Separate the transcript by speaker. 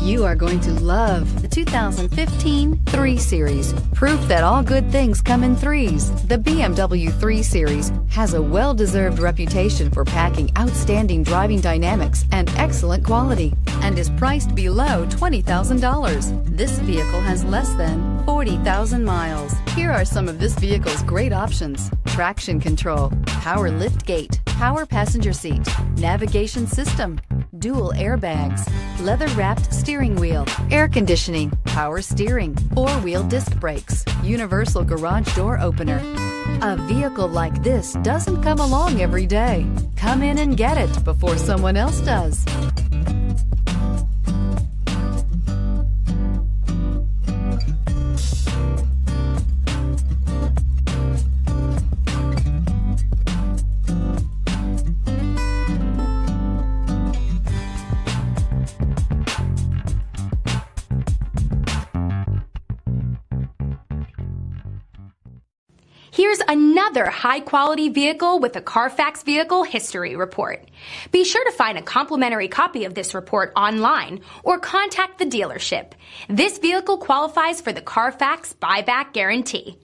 Speaker 1: You are going to love the 2015 3 Series. Proof that all good things come in threes. The BMW 3 Series has a well-deserved reputation for packing outstanding driving dynamics and excellent quality, and is priced below $20,000. This vehicle has less than 40,000 miles. Here are some of this vehicle's great options: traction control, power lift gate, power passenger seat, navigation system, dual airbags, leather-wrapped steering wheel, air conditioning, power steering, 4-wheel disc brakes, universal garage door opener. A vehicle like this doesn't come along every day. Come in and get it before someone else does.
Speaker 2: Here's another high-quality vehicle with a Carfax Vehicle History Report. Be sure to find a complimentary copy of this report online or contact the dealership. This vehicle qualifies for the Carfax Buyback Guarantee.